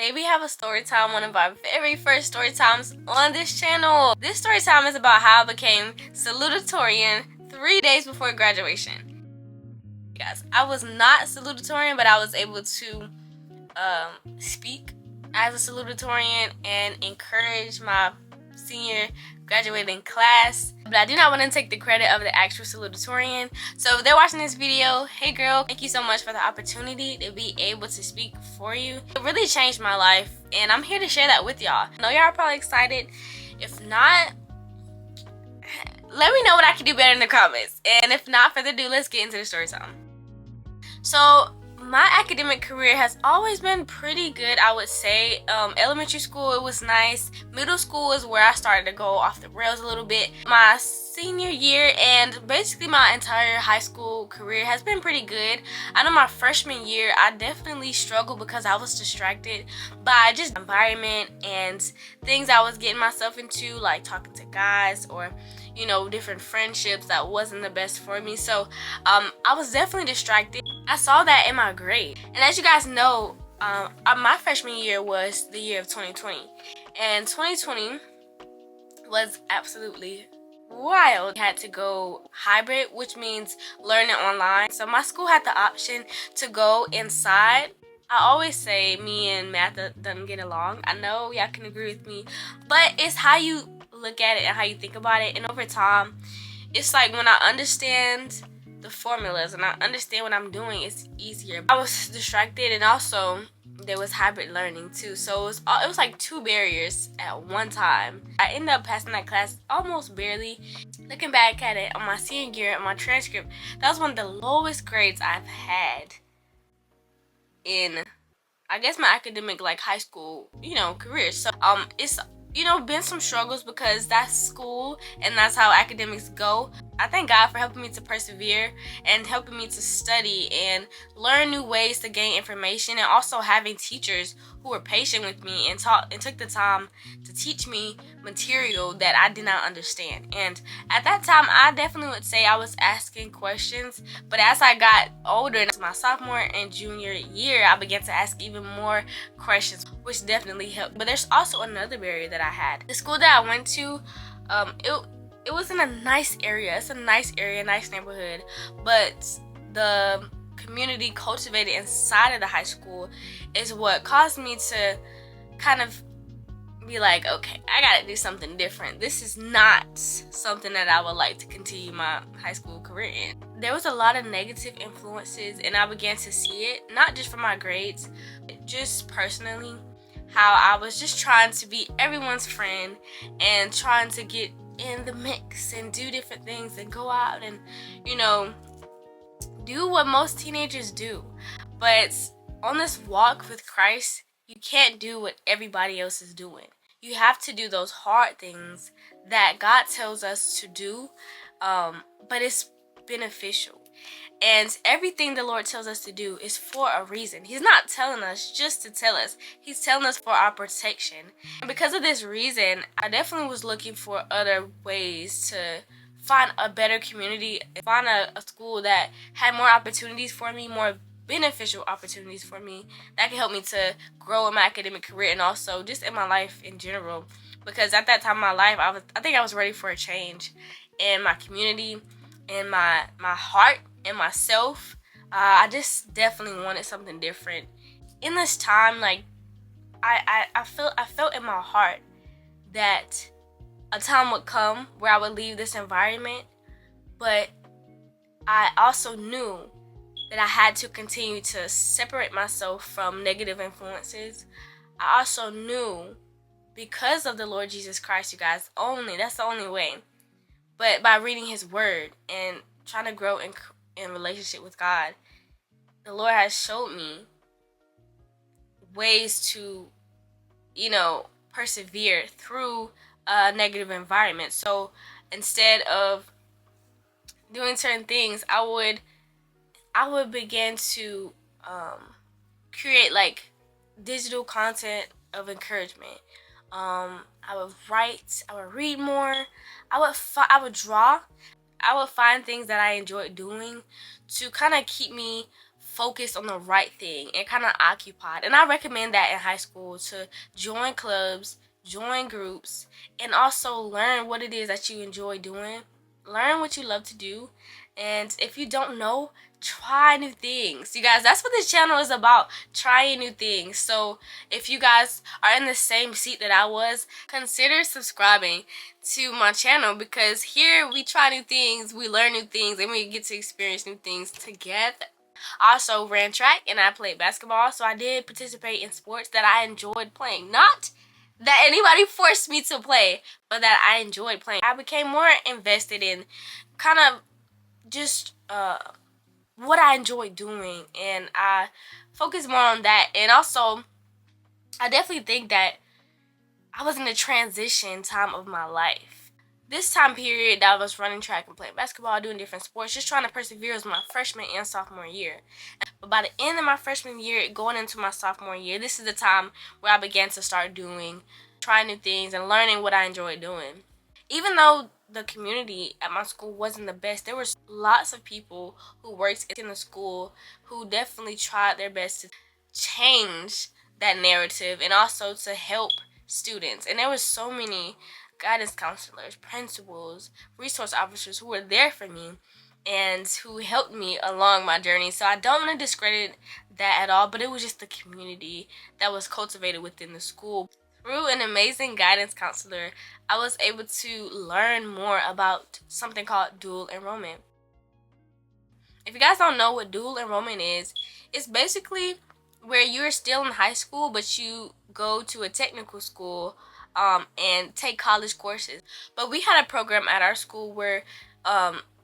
Today we have a story time, one of our very first story times on this channel. This story time is about how I became salutatorian 3 days before graduation. Guys, I was not salutatorian, but I was able to speak as a salutatorian and encourage my senior graduating class, but I do not want to take the credit of the actual salutatorian. So if they're watching this video, hey girl, thank you so much for the opportunity to be able to speak for you. It really changed my life, and I'm here to share that with y'all. I know y'all are probably excited. If not, let me know what I can do better in the comments. And if not further ado, let's get into the story time. So my academic career has always been pretty good, I would say. Elementary school, it was nice. Middle school is where I started to go off the rails a little bit. My senior year and basically my entire high school career has been pretty good. I know my freshman year, I definitely struggled because I was distracted by just environment and things I was getting myself into, like talking to guys or different friendships that wasn't the best for me. So I was definitely distracted. I saw that in my grade, and as you guys know, my freshman year was the year of 2020, and 2020 was absolutely wild. I had to go hybrid, which means learning online. So my school had the option to go inside. I always say me and math doesn't get along. I know y'all can agree with me, but it's how you look at it and how you think about it. And over time, it's like when I understand the formulas and I understand what I'm doing, it's easier. I was distracted, and also there was hybrid learning too, so it was like two barriers at one time. I ended up passing that class almost barely. Looking back at it on my senior year, on my transcript, that was one of the lowest grades I've had in, I guess, my academic high school career. So it's been some struggles because that's school and that's how academics go. I thank God for helping me to persevere and helping me to study and learn new ways to gain information, and also having teachers who were patient with me and took the time to teach me material that I did not understand. And at that time, I definitely would say I was asking questions, but as I got older, in my sophomore and junior year, I began to ask even more questions, which definitely helped. But there's also another barrier that I had. The school that I went to, it was in a nice area. It's a nice area, nice neighborhood, but the community cultivated inside of the high school is what caused me to kind of be like, okay, I gotta do something different. This is not something that I would like to continue my high school career in. There was a lot of negative influences, and I began to see it, not just from my grades, just personally, how I was just trying to be everyone's friend and trying to get in the mix and do different things and go out and do what most teenagers do. But on this walk with Christ, you can't do what everybody else is doing. You have to do those hard things that God tells us to do, but it's beneficial. And everything the Lord tells us to do is for a reason. He's not telling us just to tell us. He's telling us for our protection. And because of this reason, I definitely was looking for other ways to find a better community, find a school that had more opportunities for me, more beneficial opportunities for me that can help me to grow in my academic career and also just in my life in general. Because at that time in my life, I think I was ready for a change in my community, in my heart, in myself. I just definitely wanted something different. In this time, I felt in my heart that a time would come where I would leave this environment, but I also knew that I had to continue to separate myself from negative influences. I also knew, because of the Lord Jesus Christ, you guys, that's the only way. But by reading His Word and trying to grow in relationship with God, the Lord has showed me ways to, persevere through a negative environment. So instead of doing certain things, I would begin to create digital content of encouragement. I would write, I would read more, I would draw. I would find things that I enjoyed doing to kind of keep me focused on the right thing and kind of occupied. And I recommend that in high school, to join clubs, join groups, and also learn what it is that you enjoy doing. Learn what you love to do. And if you don't know, try new things. You guys, that's what this channel is about, trying new things. So if you guys are in the same seat that I was, consider subscribing to my channel, because here we try new things, we learn new things, and we get to experience new things together. I also ran track and I played basketball, so I did participate in sports that I enjoyed playing. Not that anybody forced me to play, but that I enjoyed playing. I became more invested in kind of just what I enjoy doing, and I focus more on that. And also, I definitely think that I was in a transition time of my life. This time period that I was running track and playing basketball, doing different sports, just trying to persevere, was my freshman and sophomore year. But by the end of my freshman year, going into my sophomore year, this is the time where I began to start trying new things and learning what I enjoy doing. Even though the community at my school wasn't the best, there were lots of people who worked in the school who definitely tried their best to change that narrative and also to help students. And there were so many guidance counselors, principals, resource officers who were there for me and who helped me along my journey. So I don't want to discredit that at all, but it was just the community that was cultivated within the school. Through an amazing guidance counselor, I was able to learn more about something called dual enrollment. If you guys don't know what dual enrollment is, it's basically where you're still in high school, but you go to a technical school and take college courses. But we had a program at our school where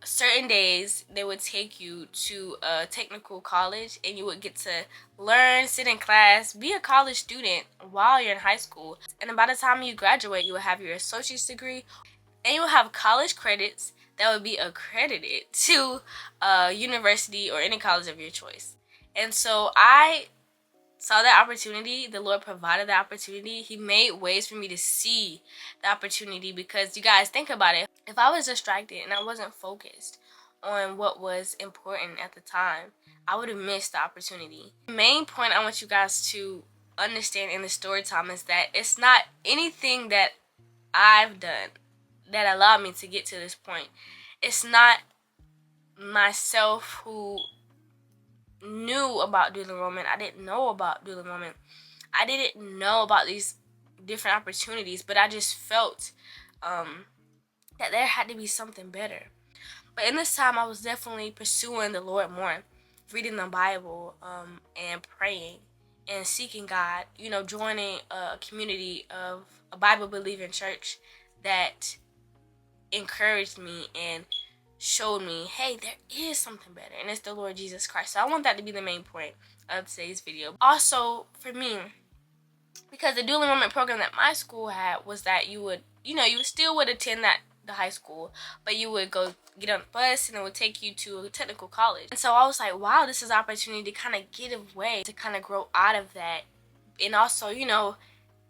certain days they would take you to a technical college, and you would get to learn, sit in class, be a college student while you're in high school. And by the time you graduate, you will have your associate's degree, and you will have college credits that would be accredited to a university or any college of your choice. And so I saw that opportunity. The Lord provided the opportunity. He made ways for me to see the opportunity, because you guys, think about it. If I was distracted and I wasn't focused on what was important at the time, I would have missed the opportunity. The main point I want you guys to understand in the story time is that it's not anything that I've done that allowed me to get to this point. It's not myself who knew about dual enrollment. I didn't know about dual enrollment. I didn't know about these different opportunities, but I just felt that there had to be something better. But in this time, I was definitely pursuing the Lord more, reading the Bible, and praying and seeking God. You know, joining a community of a Bible-believing church that encouraged me and showed me, hey, there is something better, and it's the Lord Jesus Christ. So I want that to be the main point of today's video. Also, for me, because the dual enrollment program that my school had was that you still would attend the high school, but you would go get on a bus and it would take you to a technical college. And so I was like, wow, this is an opportunity to kind of get away, to kind of grow out of that, and also,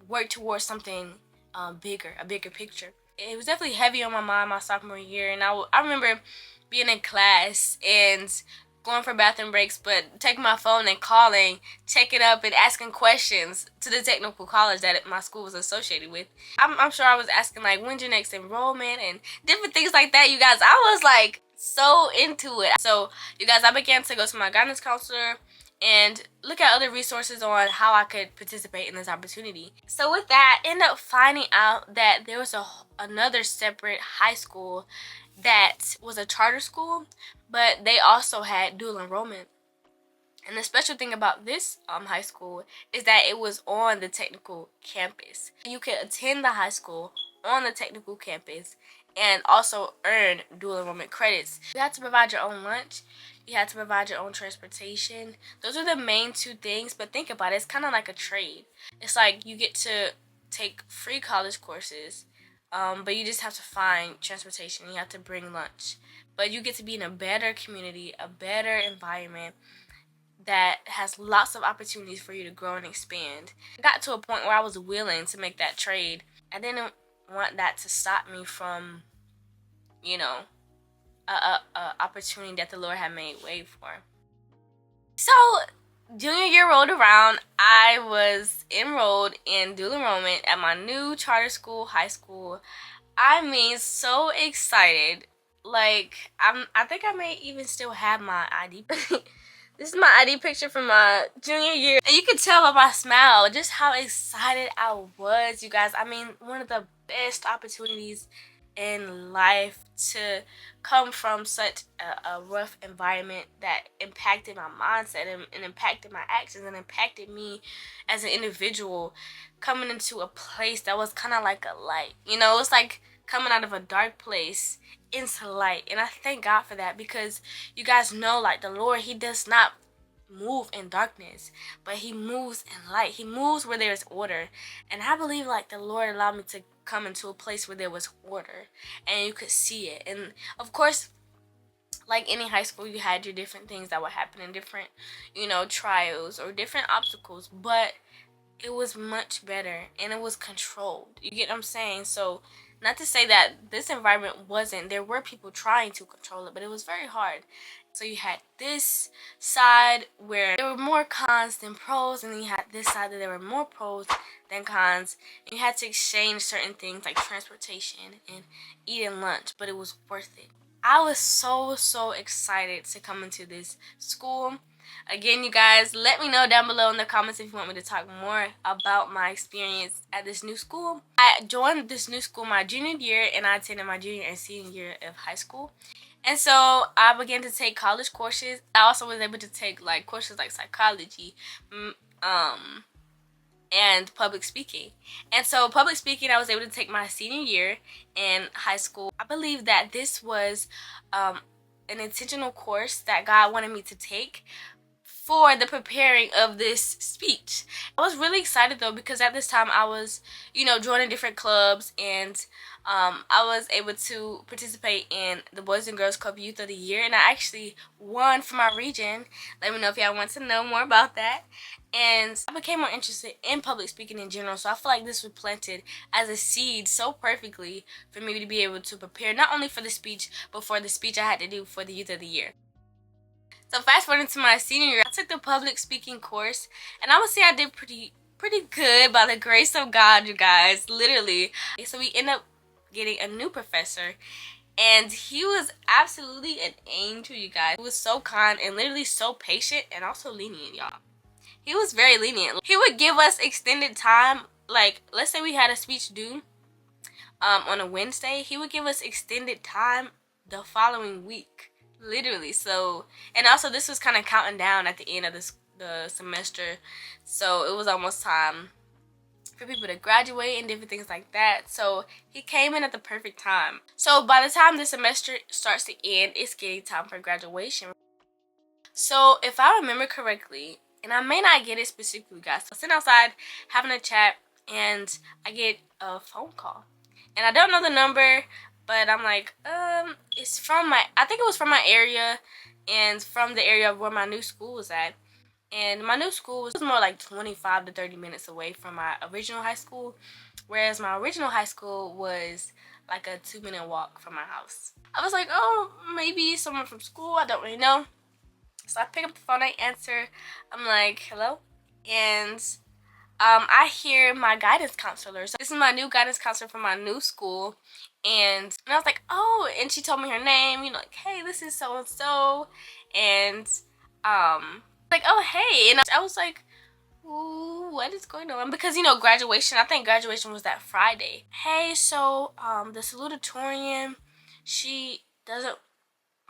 work towards something bigger, a bigger picture. It was definitely heavy on my mind my sophomore year, and I remember being in class and going for bathroom breaks, but taking my phone and calling, checking up and asking questions to the technical college that my school was associated with. I'm sure I was asking, like, when's your next enrollment and different things like that, you guys. I was like so into it. So you guys, I began to go to my guidance counselor and look at other resources on how I could participate in this opportunity. So with that, I ended up finding out that there was another separate high school that was a charter school, but they also had dual enrollment. And the special thing about this high school is that it was on the technical campus. You could attend the high school on the technical campus and also earn dual enrollment credits. You had to provide your own lunch. You had to provide your own transportation. Those are the main two things, but think about it. It's kind of like a trade. It's like you get to take free college courses, but you just have to find transportation. You have to bring lunch. But you get to be in a better community, a better environment that has lots of opportunities for you to grow and expand. I got to a point where I was willing to make that trade. I didn't want that to stop me from, a opportunity that the Lord had made way for. So junior year rolled around. I was enrolled in dual enrollment at my new charter school, high school. I mean, so excited. Like, I think I may even still have my ID. This is my ID picture from my junior year. And you can tell by my smile just how excited I was, you guys. I mean, one of the best opportunities in life to come from such a rough environment that impacted my mindset and impacted my actions and impacted me as an individual, coming into a place that was kind of like a light. You know, it's like coming out of a dark place into light. And I thank God for that, because you guys know, like, the Lord, he does not move in darkness, but he moves in light. He moves where there is order. And I believe, like, the Lord allowed me to come into a place where there was order and you could see it. And of course, like any high school, you had your different things that would happen in different, you know, trials or different obstacles, but it was much better and it was controlled. You get what I'm saying? So not to say that this environment wasn't, there were people trying to control it, but it was very hard. So you had this side where there were more cons than pros, and then you had this side that there were more pros than cons, and you had to exchange certain things like transportation and eating lunch, but it was worth it. I was so excited to come into this school. Again, you guys, let me know down below in the comments if you want me to talk more about my experience at this new school. I joined this new school my junior year, and I attended my junior and senior year of high school. And so I began to take college courses. I also was able to take like courses like psychology, and public speaking. And so public speaking, I was able to take my senior year in high school. I believe that this was an intentional course that God wanted me to take for the preparing of this speech. I was really excited though, because at this time I was, you know, joining different clubs, and I was able to participate in the Boys and Girls Club Youth of the Year, and I actually won for my region. Let me know if y'all want to know more about that. And I became more interested in public speaking in general, so I feel like this was planted as a seed so perfectly for me to be able to prepare not only for the speech, but for the speech I had to do for the Youth of the Year. So fast forward into my senior year, I took the public speaking course, and I would say I did pretty good by the grace of God, you guys, literally. So we ended up getting a new professor, and he was absolutely an angel, you guys. He was so kind and literally so patient and also lenient, y'all. He was very lenient. He would give us extended time. Like, let's say we had a speech due on a Wednesday, he would give us extended time the following week. Literally. So, and also this was kind of counting down at the end of the semester, so it was almost time for people to graduate and different things like that. So he came in at the perfect time. So by the time the semester starts to end, it's getting time for graduation. So if I remember correctly, and I may not get it specifically, guys, so sitting outside having a chat, and I get a phone call, and I don't know the number, but I'm like, it's from I think it was from my area, and from the area of where my new school was at. And my new school was more like 25 to 30 minutes away from my original high school, whereas my original high school was like a 2-minute walk from my house. I was like, oh, maybe someone from school, I don't really know. So I pick up the phone, I answer, I'm like, hello? And I hear my guidance counselor. So this is my new guidance counselor from my new school. And I was like, oh, and she told me her name, you know, like, hey, this is so-and-so. And like, oh, hey. And I was like, ooh, what is going on? Because, you know, graduation, I think graduation was that Friday. Hey, so the salutatorian, she doesn't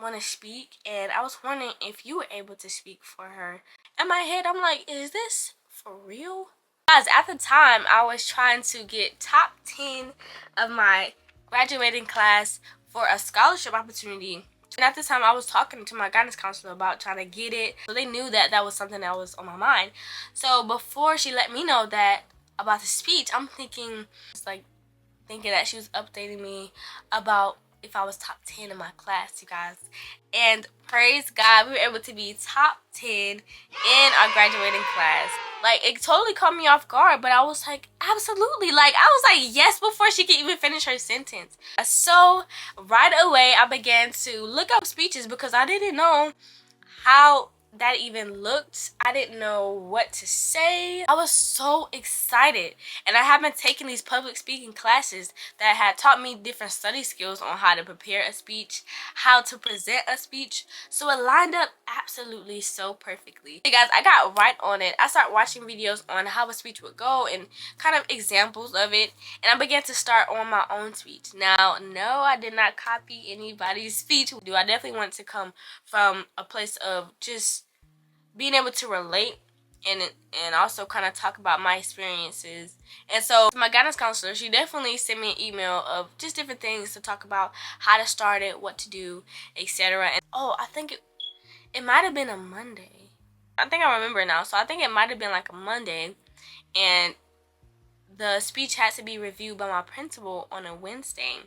want to speak, and I was wondering if you were able to speak for her. In my head, I'm like, is this for real? Guys, at the time, I was trying to get top 10 of my graduating class for a scholarship opportunity. And at this time, I was talking to my guidance counselor about trying to get it. So they knew that that was something that was on my mind. So before she let me know that about the speech, I'm thinking, thinking that she was updating me about if I was top 10 in my class, you guys. And praise God, we were able to be top 10 in our graduating class. Like, it totally caught me off guard, but I was like, absolutely. Like, I was like, yes, before she could even finish her sentence. So right away, I began to look up speeches, because I didn't know how that even looked. I didn't know what to say. I was so excited, and I have been taking these public speaking classes that had taught me different study skills on how to prepare a speech, how to present a speech, so it lined up absolutely so perfectly. Hey guys, I got right on it. I started watching videos on how a speech would go and kind of examples of it, and I began to start on my own speech. Now, no, I did not copy anybody's speech. I definitely want to come from a place of just being able to relate and also kind of talk about my experiences. And so my guidance counselor, she definitely sent me an email of just different things to talk about, how to start it, what to do, etc. And oh, I think it might have been a Monday. I think I remember now. So I think it might have been like a Monday, and the speech had to be reviewed by my principal on a Wednesday.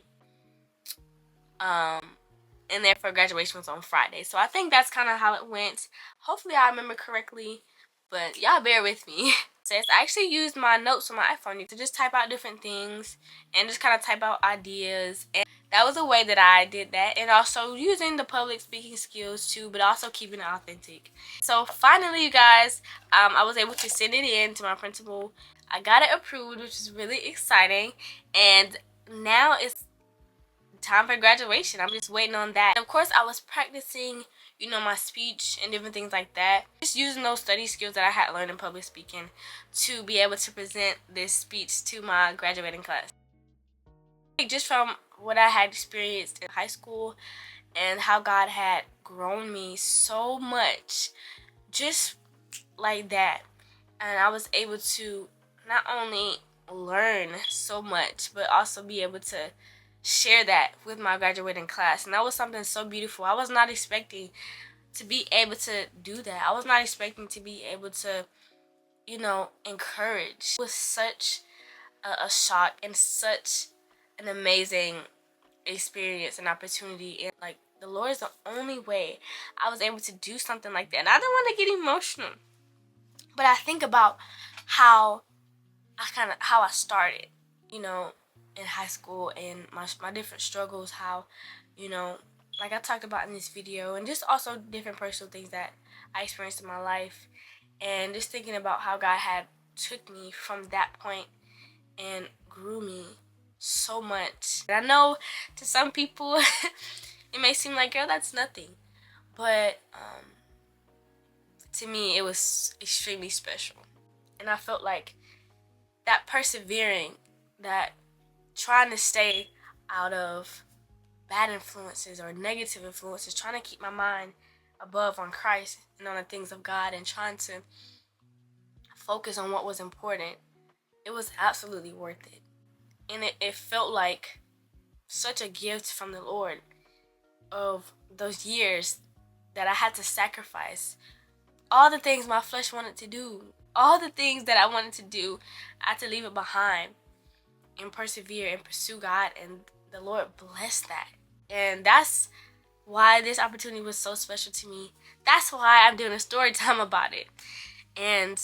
And therefore graduation was on Friday. So I think that's kind of how it went. Hopefully I remember correctly, but y'all bear with me. So I actually used my notes on my iPhone to just type out different things and just kind of type out ideas. And that was a way that I did that, and also using the public speaking skills too, but also keeping it authentic. So finally, you guys, I was able to send it in to my principal. I got it approved, which is really exciting, and now it's time for graduation. I'm just waiting on that. And of course, I was practicing, you know, my speech and different things like that. Just using those study skills that I had learned in public speaking to be able to present this speech to my graduating class. Just from what I had experienced in high school and how God had grown me so much, just like that. And I was able to not only learn so much, but also be able to share that with my graduating class. And that was something so beautiful. I was not expecting to be able to do that. I was not expecting to be able to, you know, encourage. It was such a shock and such an amazing experience and opportunity. And like, the Lord is the only way I was able to do something like that. And I don't want to get emotional, but I think about how I started, you know, in high school, and my different struggles, how, you know, like I talked about in this video, and just also different personal things that I experienced in my life, and just thinking about how God had took me from that point and grew me so much. And I know to some people it may seem like, girl, that's nothing, but to me it was extremely special. And I felt like that persevering, that trying to stay out of bad influences or negative influences, trying to keep my mind above on Christ and on the things of God, and trying to focus on what was important, it was absolutely worth it. And it felt like such a gift from the Lord of those years that I had to sacrifice all the things my flesh wanted to do, all the things that I wanted to do. I had to leave it behind and persevere and pursue God, and the Lord blessed that. And that's why this opportunity was so special to me. That's why I'm doing a story time about it. And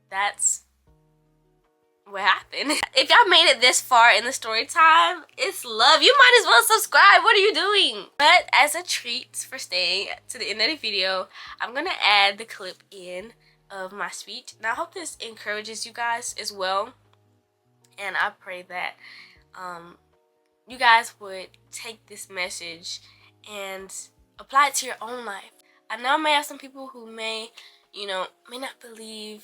that's what happened. If y'all made it this far in the story time, it's love. You might as well subscribe. What are you doing? But as a treat for staying to the end of the video, I'm gonna add the clip in of my speech. Now I hope this encourages you guys as well, and I pray that you guys would take this message and apply it to your own life. I know I may have some people who may not believe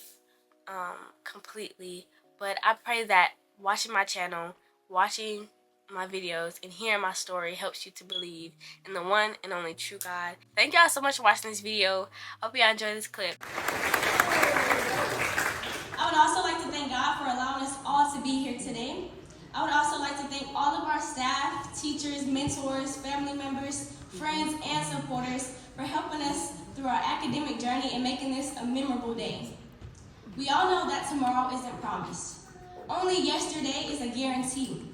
completely, but I pray that watching my channel, watching my videos, and hearing my story helps you to believe in the one and only true God. Thank y'all so much for watching this video. Hope y'all enjoy this clip. I would also like to thank God for allowing us all to be here today. I would also like to thank all of our staff, teachers, mentors, family members, friends, and supporters for helping us through our academic journey and making this a memorable day. We all know that tomorrow isn't promised. Only yesterday is a guarantee.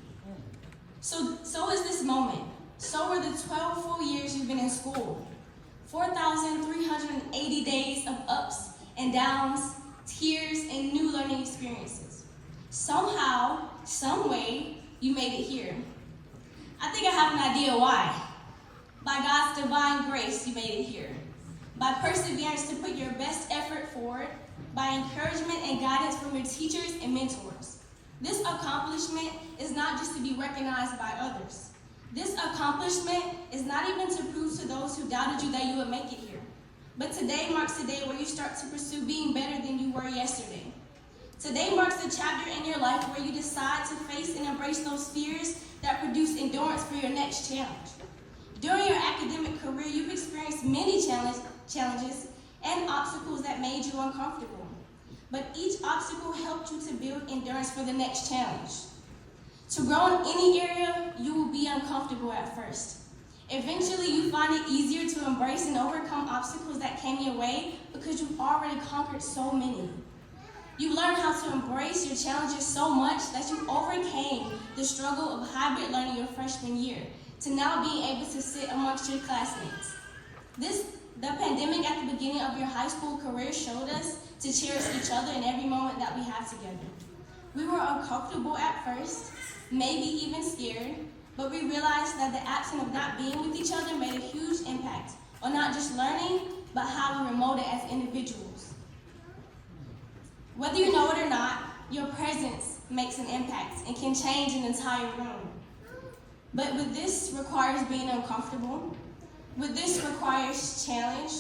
So is this moment. So are the 12 full years you've been in school. 4,380 days of ups and downs, tears, and new learning experiences. Somehow, some way, you made it here. I think I have an idea why. By God's divine grace, you made it here. by perseverance to put your best effort forward, by encouragement and guidance from your teachers and mentors. This accomplishment is not just to be recognized by others. This accomplishment is not even to prove to those who doubted you that you would make it here. But today marks the day where you start to pursue being better than you were yesterday. Today marks the chapter in your life where you decide to face and embrace those fears that produce endurance for your next challenge. During your academic career, you've experienced many challenges and obstacles that made you uncomfortable. But each obstacle helped you to build endurance for the next challenge. To grow in any area, you will be uncomfortable at first. Eventually, you find it easier to embrace and overcome obstacles that came your way because you've already conquered so many. You learn how to embrace your challenges so much that you overcame the struggle of hybrid learning your freshman year to now being able to sit amongst your classmates. The pandemic at the beginning of your high school career showed us to cherish each other in every moment that we have together. We were uncomfortable at first, maybe even scared, but we realized that the absence of not being with each other made a huge impact on not just learning, but how we were molded as individuals. Whether you know it or not, your presence makes an impact and can change an entire room. But with this requires being uncomfortable, with this requires challenge,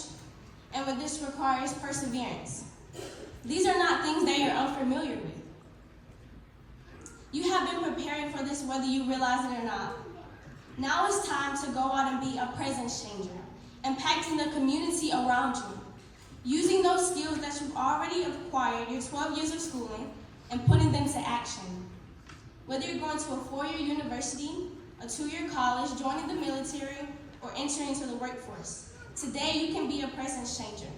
and with this requires perseverance. These are not things that you're unfamiliar with. You have been preparing for this whether you realize it or not. Now it's time to go out and be a presence changer, impacting the community around you, using those skills that you've already acquired your 12 years of schooling and putting them to action. Whether you're going to a 4-year university, a 2-year college, joining the military, or entering into the workforce, today you can be a presence changer.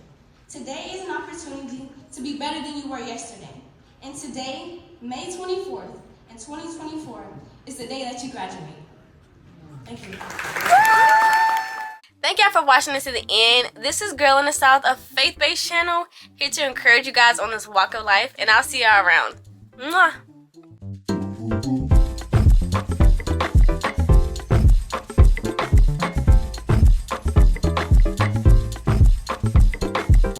Today is an opportunity to be better than you were yesterday. And today, May 24th, in 2024, is the day that you graduate. Thank you. Thank y'all for watching this to the end. This is Girl in the South, a faith-based channel here to encourage you guys on this walk of life, and I'll see y'all around. Mwah.